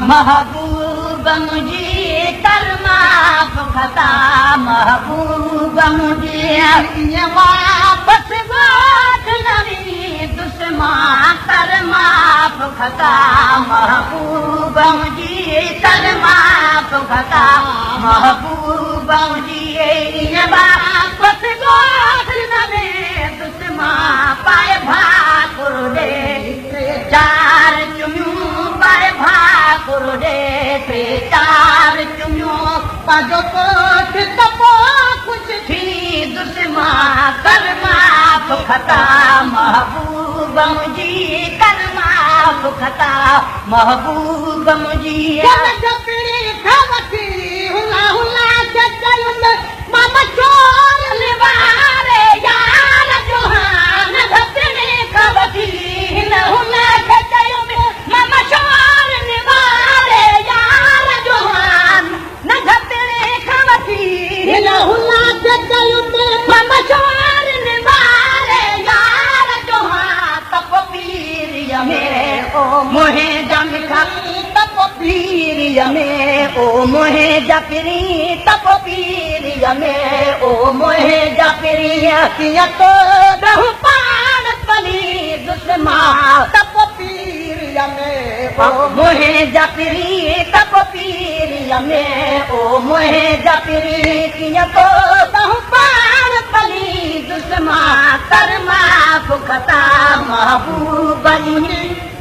महबूब मुझी कर्मा फुखता महबूब मुझी वापस बात नवी दुश्मा कर्मा फुखता महबूब मुझी कर्मा फुखता महबूब मुझी वापस बात नवी दुश्मा पाए भाकुर दे चार चुमियूं पाए भाकुर दे टे चार चुमियूं पंहिंजो कोठ तपो ख़ुशि थी दुश्मा कर्मा फुखता महबूब मुंहिंजी कर्मा फुखता महबूब मुंहिंजी हुला हुला मामा चोर निवारे यार जोहान धपड़े खवती न हुन खचयो मामा चोर निवारे यार जोहान न धपड़े खवती न हुन खचयो मामा चोर निवारे यार जोहान तप पीरिय में ओ मोहे जम खाली तप पीरिय में ओ मोहे जपरी तप पीरिय में ओ मोहे जपरी किया तो रहू पान पली दुश्मा तप पीरिय में ओ मोहे जपरी तप पीरिय में ओ मोहे जपरी किया तो रहू पान पली दुश्मा कर्मा फुखता महबूब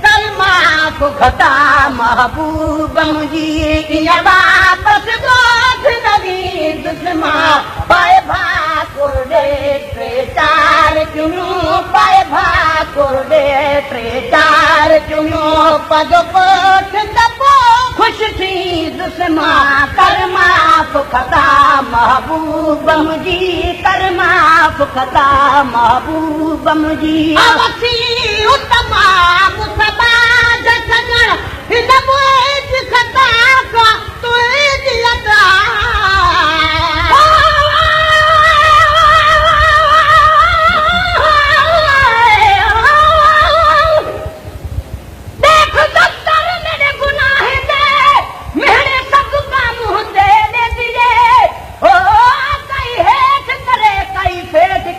कर्मा फुखता महबूब मुझी वापस गोठ नवी दुश्मा पाए भाकुर दे टे चार चुमियूं पाए भाकुर दे टे चार चुमियूं पंहिंजो कोठ तपो ख़ुशि थी दुश्मा कर्मा फुखता महबूब मुंहिंजी कर्मा फुखता महबूब मुंहिंजी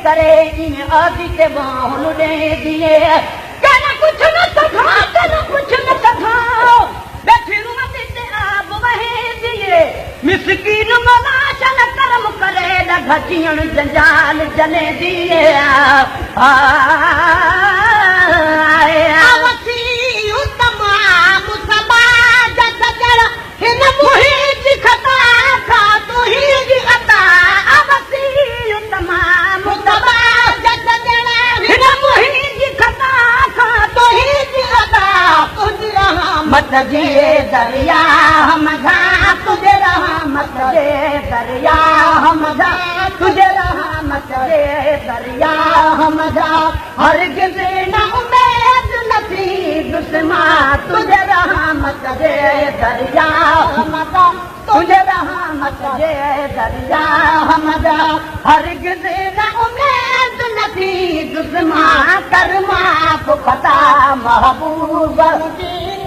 करे इन आदि के बाहुल दे दिए कहना कुछ न सखा कहना कुछ न सखा बैठी मत ते आप वहे दिए मिस्कीन मला चल कर्म करे न घटियन जंजाल जले दिए आवसी उत्तमा मुसबा जसजर हिन मुही जी खता खा तो ही जी अता आवसी उत्तमा मत जे दरिया हम घा तुझे रहा मत जे दरिया हम घा तुझे रहा मत जे दरिया हम घा हर किसी न उम्मीद नथी दुश्मा तुझे रहा मत जे दरिया हम घा तुझे रहा मत जे दरिया हम घा हर किसी न उम्मीद नथी दुश्मा कर्मा फुखता महबूब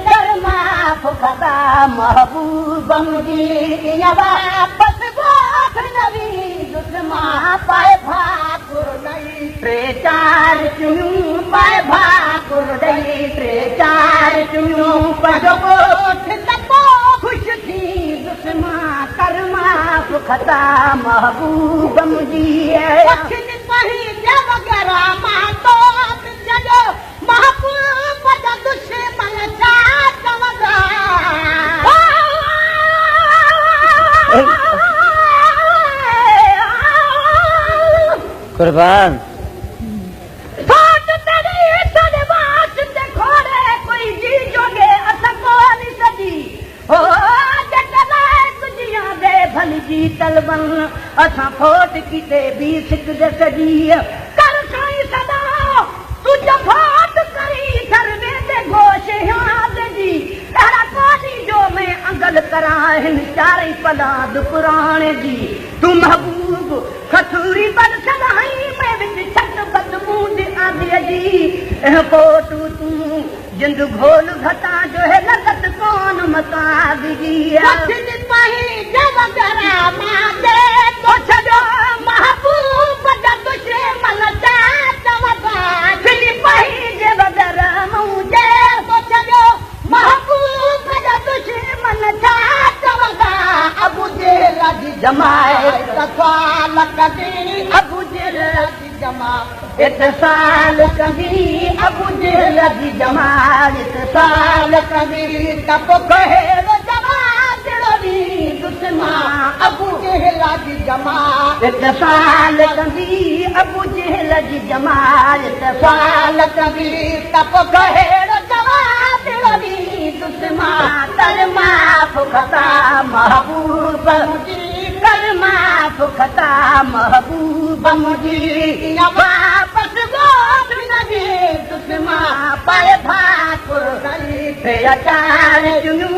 कर्मा फुखता महबूब मुंहिंजी वापस गोठ नवी दुश्मा पाए भाकुर ॾई टे चार चुमियूं पाए भाकुर ॾई टे चार चुमियूं पंहिंजो गोठ तपो ख़ुशि थी दुश्मा कर्मा फुखता महबूब मुंहिंजी वग़ैरह मां तो जॾो महबूब जा दुश्मन छा चवंदा कुर्बान कोई जी जोगे अस कोन सजी हो दे भली जी तलबन असां फोट किते बि सिक सजी कर साईं सदा तुझ फोट करी सर्वे ते गोश याद जी अहिड़ा कोनी जो में अंगल कराहिन चारई पलाद पुराणे जी तू महबूब खथूरी बद सदाई में विच छट बद मूंद आदि जी पोटू तू जिंद घोल घटा जो है लगत कौन मकान जी महबूब दुश्मन महबूब दुश्मन अबू जेल जी जमायत साल कदी अबू जेल जी जमायत साल कदी अबू जेल जी जमायत साल कदी तब कहे जमात दी दुश्मन अबू जेल जी जमायत साल कदी अबू जेल जी जमायत साल कदी तब कहे जमात दी दुश्मन तर माफ खता महबूब कर माफ खता महबूब मुझी वापस गोद न दे दुश्मन पाए भाकुर गई पे अचार चुनू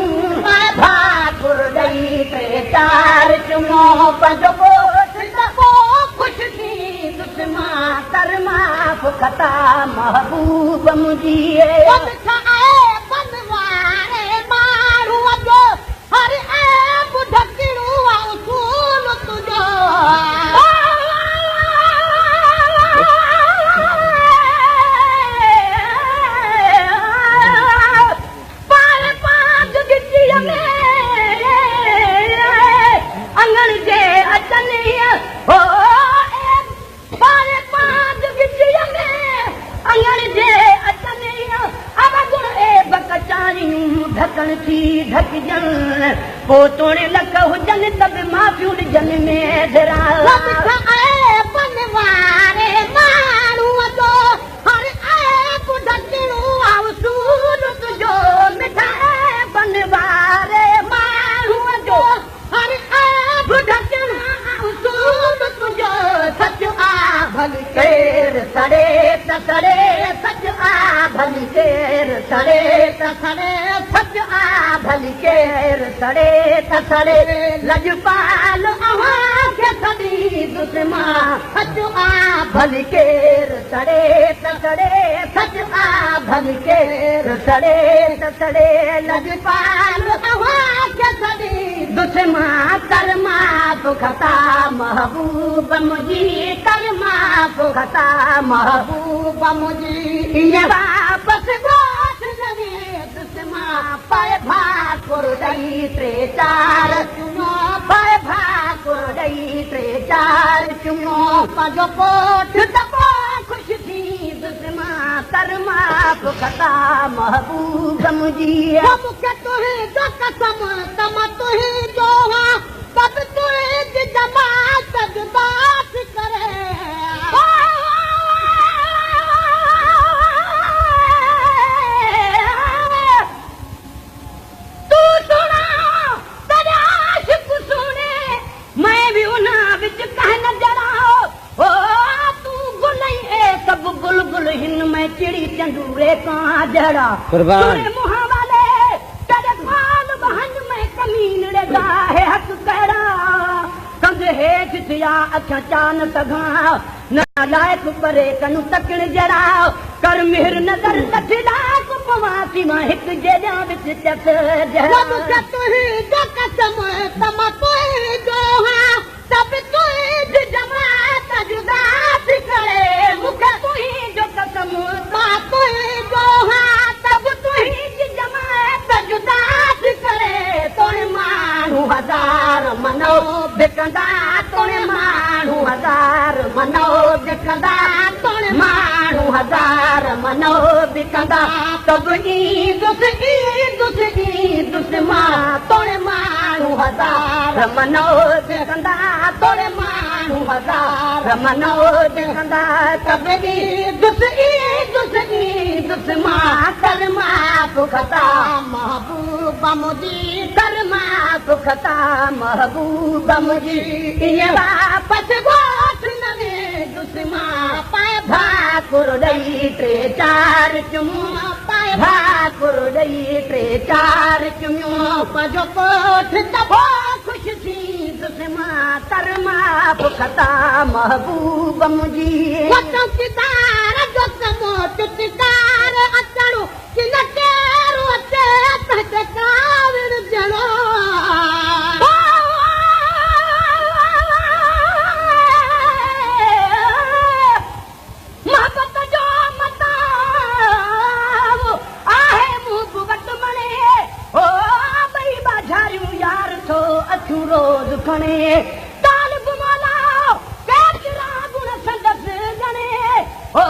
पाए भाकुर गई पे अचार चुनो पंजो को खुश थी दुश्मन कर माफ खता महबूब मुझी हर ऐप ढकड़ू उसूल तुझो पार पांच गिट्टीअ में अंगण जे अचनि हो पार पांच गिट्टीअ में अंगण जे अचनि अब गुण ए बकचारियूं ढकण थी ढकजन पो तोड़े लख हुजन तब माफियूं जन में धरा बनवारे माण्हू जो हर ऐप ढकणो असूल तुझो मिठा बनवारे माण्हू जो हर ऐप ढकणो असूल तुझो सच आ भल केर सड़े त सड़े सच आ भल केर सड़े त सड़े सच आ भल केर सड़े त सड़े लजपाल अव्हांखे सड़ी दुश्मन सच आ भल केर सड़े त सड़े सच आ भल केर सड़े त सड़े लजपाल अव्हांखे सड़ी दुश्मन कर माफ खता महबूब मुझी कर माफ खता महबूब मुझी ये वापस गोठ नवे दुश्मन पाए भाकुर दई टे चार चुनो पाए भाकुर दई टे चार चुनो पंजो कोठ दबो खुश थी दुश्मन कर माफ खता महबूब मुझी मुखे तुहे जो कसम तम तुहे जो तब तुहे जमात बात करे चिड़ी चंदूरे का जड़ा मुहा वाले तेरे फाल बहन में कमीन रे गाहे हक करा कंग हेठ थिया अखा चान सघा न लायक परे कनु तकण जड़ा कर मेहर नजर तछड़ा को पवासी मां हिक जेजा विच चस जड़ा तुही जो कसम तम तुही जो सब तुही जमात जुदा करे मुखे तुही जो कसम तुही जो तब तुही जमात जुदा करे तोड़े माण्हू हजार मनो बिकंदा तोड़े माण्हू हजार मनो बिकंदा तोड़े माण्हू हजार मनो बिकंदा तब ईद मां तोड़े माण्हू हजार मनो बिकंदा तोड़े माण्हू हजार मनो बिकंदा तब ईद मां कर माफ खता महबूब मुझी कर माफ खता महबूब मुझी ये वापस गोठ नवे दुश्मन पाए भाकुर दई टे चार चुमो पाए भाकुर दई टे चार चुमो पंजो कोठ दबो खुश थी दुश्मन कर माफ खता महबूब मुझी सितार जो समो सितार अचणो कि न केरो अचे त कावड़ जणो गणे तालिब मौला केतिरा गुण संदस गणे ओ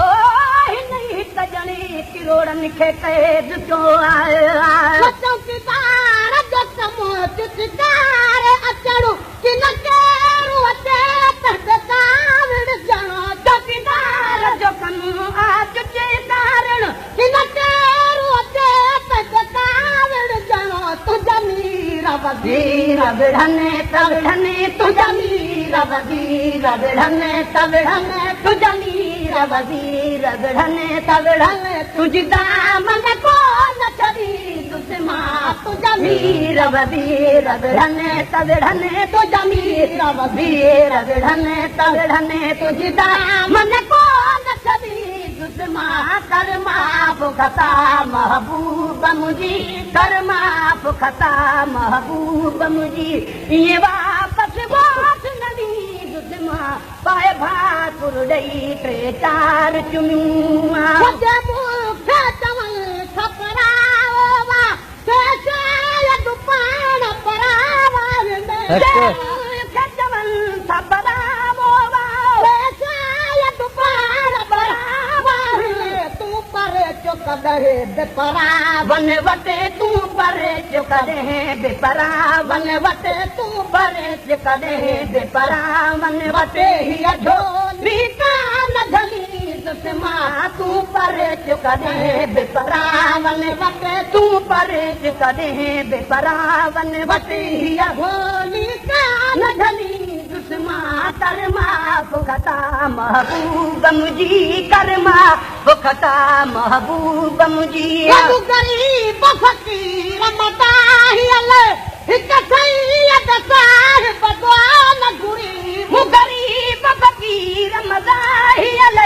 हिन हिक ॼणे किरोड़नि खे क़ैद कयो आहे चौकीदार जो कमु चुचकार अचणो कि न केरु अचे तहदकार ॼणो चौकीदार जो कमु चुचकार कि न केरु अचे तहदकार ॼणो तुंहिंजा मीर वज़ीर विढ़नि तविढ़नि तुंहिंजा मीर वज़ीर विढ़नि तविढ़नि तुंहिंजा मीर वज़ीर विढ़नि तविढ़नि तुंहिंजी दामन को न छॾी दुश्मन तुंहिंजा मीर वज़ीर विढ़नि तविढ़नि तुंहिंजा मीर वज़ीर विढ़नि तविढ़नि तुंहिंजी दामन को न छॾी दुश्मन कर माफ़ खता महबूब मुंहिंजी कर माफ़ खता महबूब मुंहिंजी ईअं वापसि वास न ॾी दुश्मन पाए भाकुर ॾेई टे चार चुमियूं चवनि खपरावा पाण परावा चवनि खपरावो कॾहिं बेपरा वन वटे तूं परे कॾहिं बेपरा वन वटे तूं परे कॾहिं बेपरा वन वटे हीअ झोली कान झली दुश्मन तूं परे कॾहिं बेपरा वन वटे तूं परे कॾहिं बेपरा वन वटे हीअ झोली कान झली दुश्मन कर माफ़ खता महबूब मुंहिंजी कर माफ़ खता महबूब मुंहिंजी गरीब फ़क़ीर मदाहियल हिक सैयद साहिब दुआन घुरी गरीब फ़क़ीर मदाहियल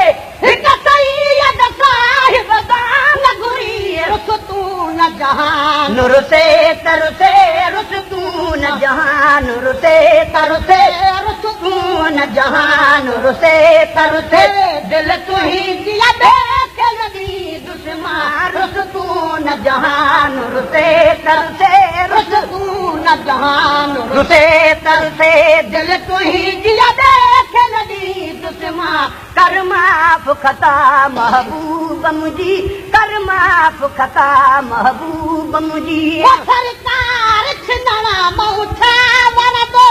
हिक सैयद साहिब दुआन घुरी रुस तूं न जहान रुसे तरुसे रुस तूं न जहान रुसे तरुसे रुस तूं न जहान रुसे तरुसे दिल तुंहिंजी देख लॻी दुश्मन रुस तूं न जहान रुसे तरुसे रुस तूं न जहान रुसे तरुसे दिल तुंहिंजी देख लॻी दुश्मन कर माफ़ खता महबूब मुंहिंजी कर माफ़ खता महबूब मुंहिंजी सरकार छिनण मौछा वरदो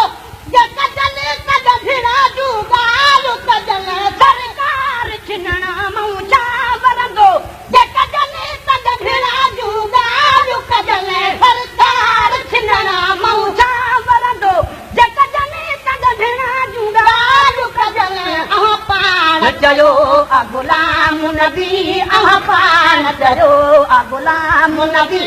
कजल कज भिड़ा जूं ॻाल्हि कजल सरकार छिनण मौछा वरदो कजल कज भिड़ा जूं ॻाल्हि कजल सरकार छिनण मौछा वरदो कजल कज भिड़ा जूं ॻाल्हि कजल अहां पाण चयो आ गुलाम नबी अहां पाण चयो आ गुलाम नबी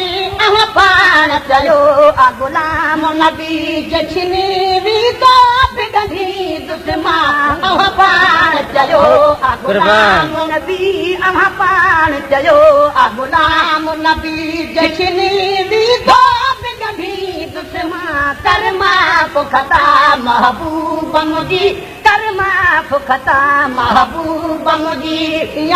अहां पाण चयो आ गुलाम नबी जछनी वी तो बिगड़ी दुश्मन अहां पाण चयो आ गुलाम नबी अहां पाण चयो आ गुलाम नबी जछनी वी तो बिगड़ी दुश्मन कर माफ़ खता महबूब मुंहिंजी कर माफ़ खता महबूब मुंहिंजी